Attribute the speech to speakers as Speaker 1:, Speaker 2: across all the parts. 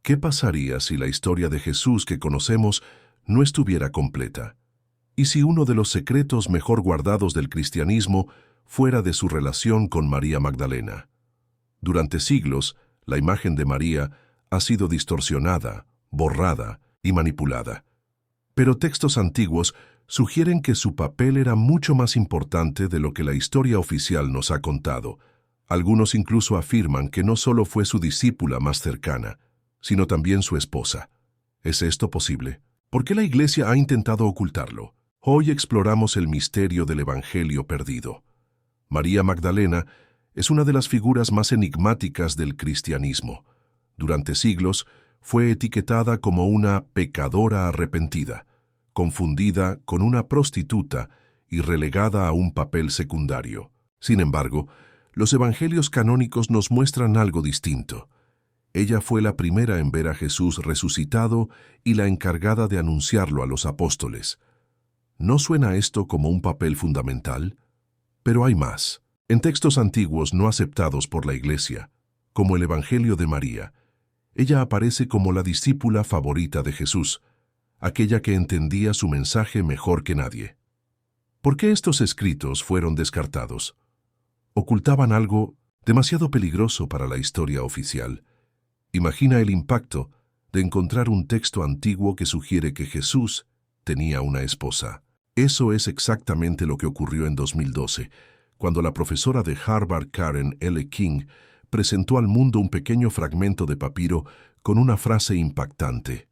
Speaker 1: ¿Qué pasaría si la historia de Jesús que conocemos no estuviera completa? ¿Y si uno de los secretos mejor guardados del cristianismo fuera de su relación con María Magdalena? Durante siglos, la imagen de María ha sido distorsionada, borrada y manipulada. Pero textos antiguos sugieren que su papel era mucho más importante de lo que la historia oficial nos ha contado. Algunos incluso afirman que no solo fue su discípula más cercana, sino también su esposa. ¿Es esto posible? ¿Por qué la Iglesia ha intentado ocultarlo? Hoy exploramos el misterio del Evangelio perdido. María Magdalena es una de las figuras más enigmáticas del cristianismo. Durante siglos fue etiquetada como una pecadora arrepentida, confundida con una prostituta y relegada a un papel secundario. Sin embargo, los evangelios canónicos nos muestran algo distinto. Ella fue la primera en ver a Jesús resucitado y la encargada de anunciarlo a los apóstoles. ¿No suena esto como un papel fundamental? Pero hay más. En textos antiguos no aceptados por la Iglesia, como el Evangelio de María, ella aparece como la discípula favorita de Jesús, aquella que entendía su mensaje mejor que nadie. ¿Por qué estos escritos fueron descartados? Ocultaban algo demasiado peligroso para la historia oficial. Imagina el impacto de encontrar un texto antiguo que sugiere que Jesús tenía una esposa. Eso es exactamente lo que ocurrió en 2012, cuando la profesora de Harvard Karen L. King presentó al mundo un pequeño fragmento de papiro con una frase impactante.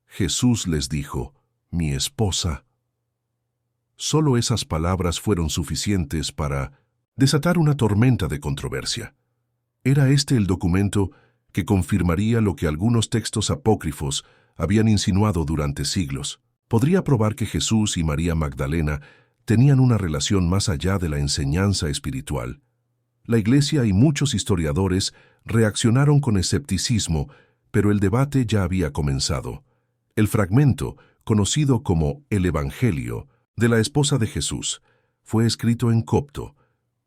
Speaker 1: Jesús les dijo, mi esposa. Solo esas palabras fueron suficientes para desatar una tormenta de controversia. Era este el documento que confirmaría lo que algunos textos apócrifos habían insinuado durante siglos. Podría probar que Jesús y María Magdalena tenían una relación más allá de la enseñanza espiritual. La Iglesia y muchos historiadores reaccionaron con escepticismo, pero el debate ya había comenzado. El fragmento, conocido como el Evangelio de la esposa de Jesús, fue escrito en copto,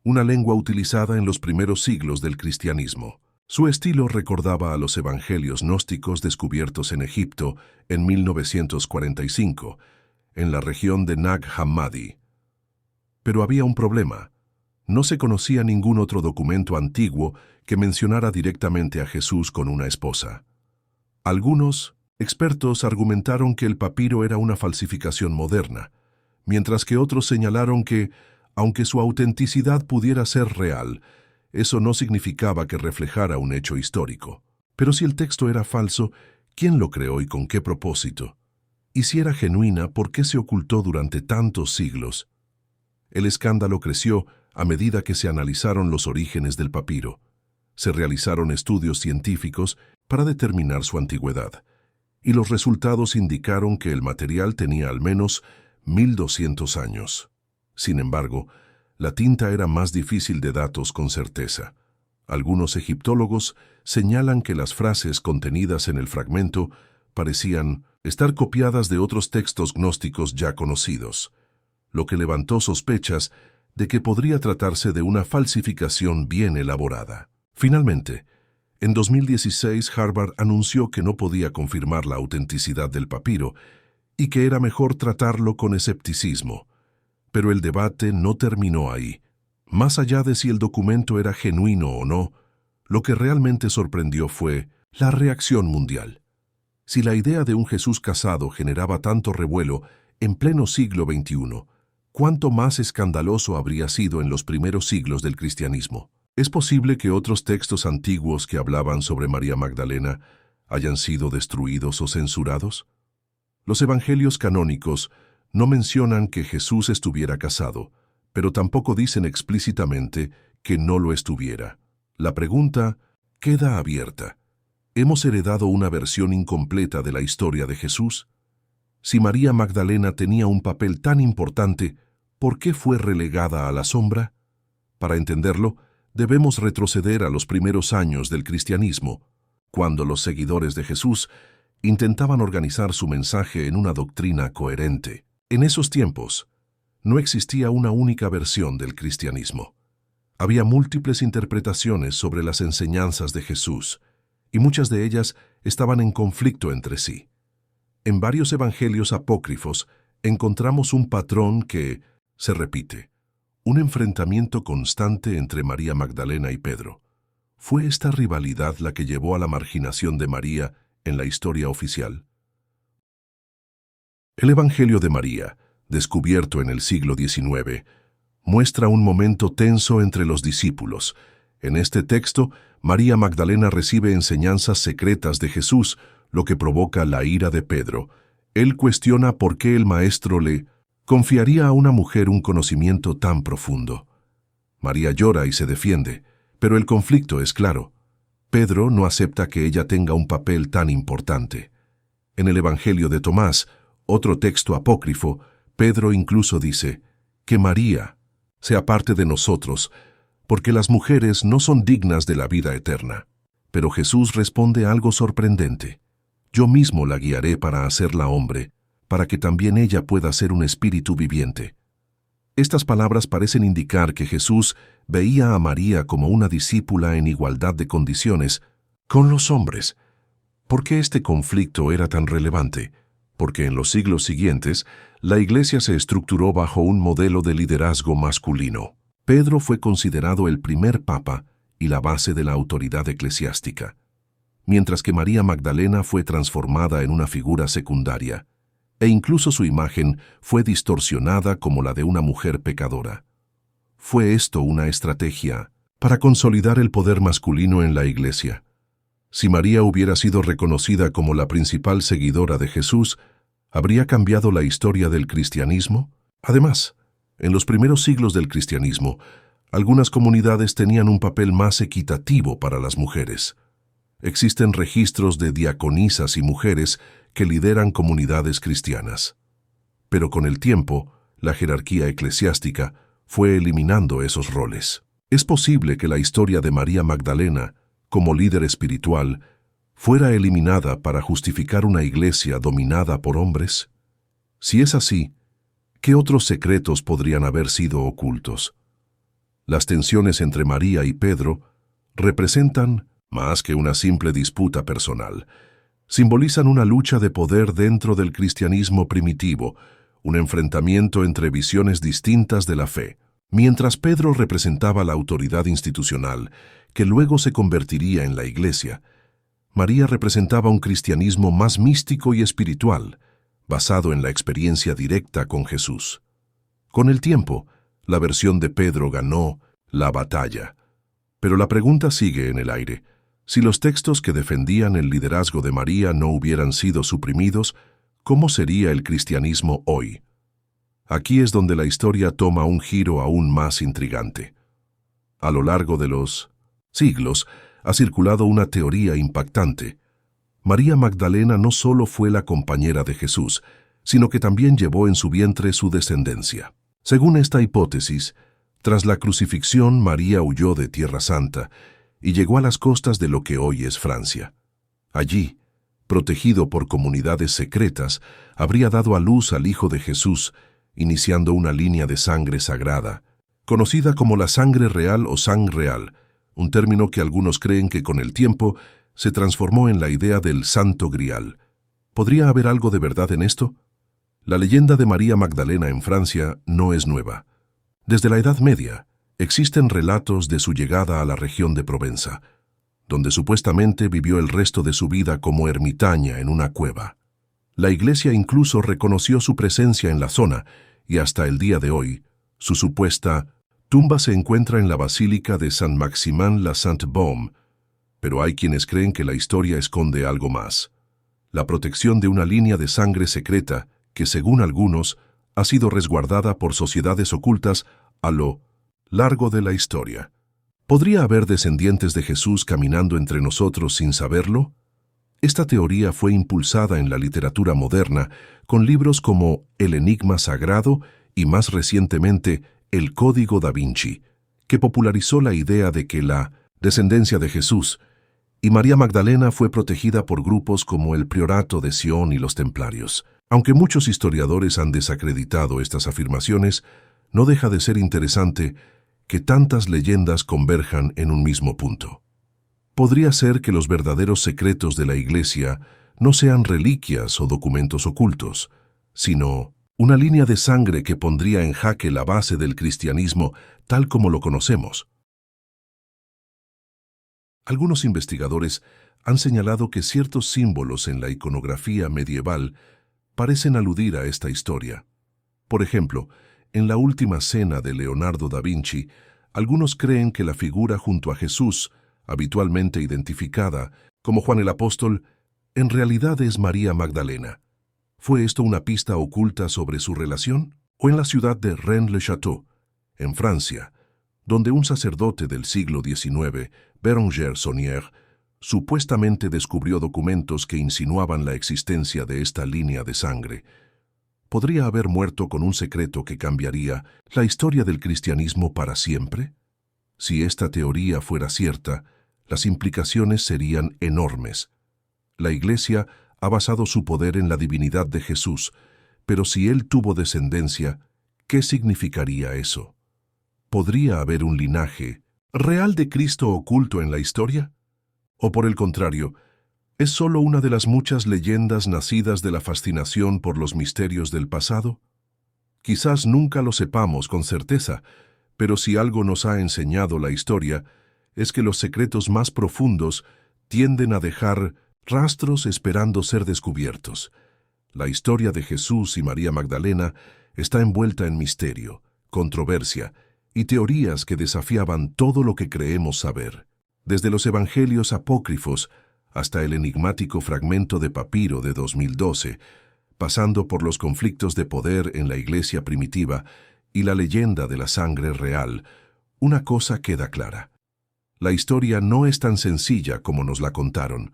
Speaker 1: una lengua utilizada en los primeros siglos del cristianismo. Su estilo recordaba a los evangelios gnósticos descubiertos en Egipto en 1945, en la región de Nag Hammadi. Pero había un problema. No se conocía ningún otro documento antiguo que mencionara directamente a Jesús con una esposa. Algunos expertos argumentaron que el papiro era una falsificación moderna, mientras que otros señalaron que, aunque su autenticidad pudiera ser real, eso no significaba que reflejara un hecho histórico. Pero si el texto era falso, ¿quién lo creó y con qué propósito? Y si era genuina, ¿por qué se ocultó durante tantos siglos? El escándalo creció a medida que se analizaron los orígenes del papiro. Se realizaron estudios científicos para determinar su antigüedad, y los resultados indicaron que el material tenía al menos 1200 años. Sin embargo, la tinta era más difícil de datos con certeza. Algunos egiptólogos señalan que las frases contenidas en el fragmento parecían estar copiadas de otros textos gnósticos ya conocidos, lo que levantó sospechas de que podría tratarse de una falsificación bien elaborada. Finalmente, en 2016 Harvard anunció que no podía confirmar la autenticidad del papiro y que era mejor tratarlo con escepticismo. Pero el debate no terminó ahí. Más allá de si el documento era genuino o no, lo que realmente sorprendió fue la reacción mundial. Si la idea de un Jesús casado generaba tanto revuelo en pleno siglo XXI, ¿cuánto más escandaloso habría sido en los primeros siglos del cristianismo? ¿Es posible que otros textos antiguos que hablaban sobre María Magdalena hayan sido destruidos o censurados? Los evangelios canónicos no mencionan que Jesús estuviera casado, pero tampoco dicen explícitamente que no lo estuviera. La pregunta queda abierta. ¿Hemos heredado una versión incompleta de la historia de Jesús? Si María Magdalena tenía un papel tan importante, ¿por qué fue relegada a la sombra? Para entenderlo, debemos retroceder a los primeros años del cristianismo, cuando los seguidores de Jesús intentaban organizar su mensaje en una doctrina coherente. En esos tiempos, no existía una única versión del cristianismo. Había múltiples interpretaciones sobre las enseñanzas de Jesús, y muchas de ellas estaban en conflicto entre sí. En varios evangelios apócrifos encontramos un patrón que se repite, un enfrentamiento constante entre María Magdalena y Pedro. ¿Fue esta rivalidad la que llevó a la marginación de María en la historia oficial? El Evangelio de María, descubierto en el siglo XIX, muestra un momento tenso entre los discípulos. En este texto, María Magdalena recibe enseñanzas secretas de Jesús, lo que provoca la ira de Pedro. Él cuestiona por qué el Maestro le confiaría a una mujer un conocimiento tan profundo. María llora y se defiende, pero el conflicto es claro. Pedro no acepta que ella tenga un papel tan importante. En el Evangelio de Tomás, otro texto apócrifo, Pedro incluso dice que María sea parte de nosotros, porque las mujeres no son dignas de la vida eterna. Pero Jesús responde algo sorprendente. Yo mismo la guiaré para hacerla hombre, para que también ella pueda ser un espíritu viviente. Estas palabras parecen indicar que Jesús veía a María como una discípula en igualdad de condiciones con los hombres. ¿Por qué este conflicto era tan relevante? Porque en los siglos siguientes, la Iglesia se estructuró bajo un modelo de liderazgo masculino. Pedro fue considerado el primer papa y la base de la autoridad eclesiástica, mientras que María Magdalena fue transformada en una figura secundaria, e incluso su imagen fue distorsionada como la de una mujer pecadora. ¿Fue esto una estrategia para consolidar el poder masculino en la Iglesia? Si María hubiera sido reconocida como la principal seguidora de Jesús, ¿habría cambiado la historia del cristianismo? Además, en los primeros siglos del cristianismo, algunas comunidades tenían un papel más equitativo para las mujeres. Existen registros de diaconisas y mujeres que lideran comunidades cristianas. Pero con el tiempo, la jerarquía eclesiástica fue eliminando esos roles. ¿Es posible que la historia de María Magdalena, como líder espiritual, fuera eliminada para justificar una iglesia dominada por hombres? Si es así, ¿qué otros secretos podrían haber sido ocultos? Las tensiones entre María y Pedro representan más que una simple disputa personal. Simbolizan una lucha de poder dentro del cristianismo primitivo, un enfrentamiento entre visiones distintas de la fe. Mientras Pedro representaba la autoridad institucional, que luego se convertiría en la Iglesia, María representaba un cristianismo más místico y espiritual, basado en la experiencia directa con Jesús. Con el tiempo, la versión de Pedro ganó la batalla. Pero la pregunta sigue en el aire. Si los textos que defendían el liderazgo de María no hubieran sido suprimidos, ¿cómo sería el cristianismo hoy? Aquí es donde la historia toma un giro aún más intrigante. A lo largo de los siglos, ha circulado una teoría impactante. María Magdalena no solo fue la compañera de Jesús, sino que también llevó en su vientre su descendencia. Según esta hipótesis, tras la crucifixión, María huyó de Tierra Santa y llegó a las costas de lo que hoy es Francia. Allí, protegido por comunidades secretas, habría dado a luz al Hijo de Jesús, iniciando una línea de sangre sagrada, conocida como la sangre real o sang real, un término que algunos creen que con el tiempo se transformó en la idea del Santo Grial. ¿Podría haber algo de verdad en esto? La leyenda de María Magdalena en Francia no es nueva. Desde la Edad Media, existen relatos de su llegada a la región de Provenza, donde supuestamente vivió el resto de su vida como ermitaña en una cueva. La Iglesia incluso reconoció su presencia en la zona y hasta el día de hoy, su supuesta tumba se encuentra en la Basílica de Saint-Maximin-la-Sainte-Baume, pero hay quienes creen que la historia esconde algo más. La protección de una línea de sangre secreta que, según algunos, ha sido resguardada por sociedades ocultas a lo largo de la historia. ¿Podría haber descendientes de Jesús caminando entre nosotros sin saberlo? Esta teoría fue impulsada en la literatura moderna con libros como El Enigma Sagrado y más recientemente El Código da Vinci, que popularizó la idea de que la descendencia de Jesús y María Magdalena fue protegida por grupos como el Priorato de Sion y los Templarios. Aunque muchos historiadores han desacreditado estas afirmaciones, no deja de ser interesante que tantas leyendas converjan en un mismo punto. Podría ser que los verdaderos secretos de la Iglesia no sean reliquias o documentos ocultos, sino una línea de sangre que pondría en jaque la base del cristianismo tal como lo conocemos. Algunos investigadores han señalado que ciertos símbolos en la iconografía medieval parecen aludir a esta historia. Por ejemplo, en la Última Cena de Leonardo da Vinci, algunos creen que la figura junto a Jesús, habitualmente identificada como Juan el Apóstol, en realidad es María Magdalena. ¿Fue esto una pista oculta sobre su relación? ¿O en la ciudad de Rennes-le-Château, en Francia, donde un sacerdote del siglo XIX, Béranger Saunier, supuestamente descubrió documentos que insinuaban la existencia de esta línea de sangre? ¿Podría haber muerto con un secreto que cambiaría la historia del cristianismo para siempre? Si esta teoría fuera cierta, las implicaciones serían enormes. La Iglesia ha basado su poder en la divinidad de Jesús, pero si él tuvo descendencia, ¿qué significaría eso? ¿Podría haber un linaje real de Cristo oculto en la historia? ¿O por el contrario, es solo una de las muchas leyendas nacidas de la fascinación por los misterios del pasado? Quizás nunca lo sepamos con certeza, pero si algo nos ha enseñado la historia, es que los secretos más profundos tienden a dejar rastros esperando ser descubiertos. La historia de Jesús y María Magdalena está envuelta en misterio, controversia y teorías que desafiaban todo lo que creemos saber. Desde los evangelios apócrifos hasta el enigmático fragmento de papiro de 2012, pasando por los conflictos de poder en la Iglesia primitiva y la leyenda de la sangre real, una cosa queda clara. La historia no es tan sencilla como nos la contaron.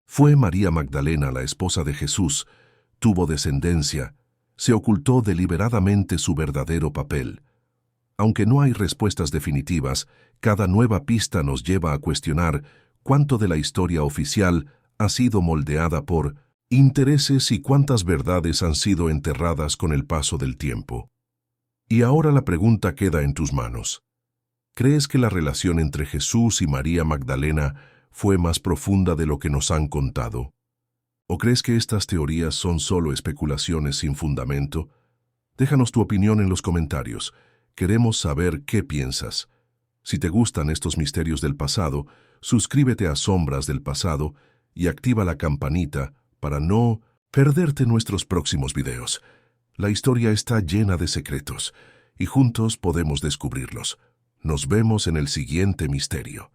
Speaker 1: Fue María Magdalena la esposa de Jesús, tuvo descendencia, se ocultó deliberadamente su verdadero papel. Aunque no hay respuestas definitivas, cada nueva pista nos lleva a cuestionar cuánto de la historia oficial ha sido moldeada por intereses y cuántas verdades han sido enterradas con el paso del tiempo. Y ahora la pregunta queda en tus manos. ¿Crees que la relación entre Jesús y María Magdalena fue más profunda de lo que nos han contado? ¿O crees que estas teorías son solo especulaciones sin fundamento? Déjanos tu opinión en los comentarios. Queremos saber qué piensas. Si te gustan estos misterios del pasado, suscríbete a Sombras del Pasado y activa la campanita para no perderte nuestros próximos videos. La historia está llena de secretos y juntos podemos descubrirlos. Nos vemos en el siguiente misterio.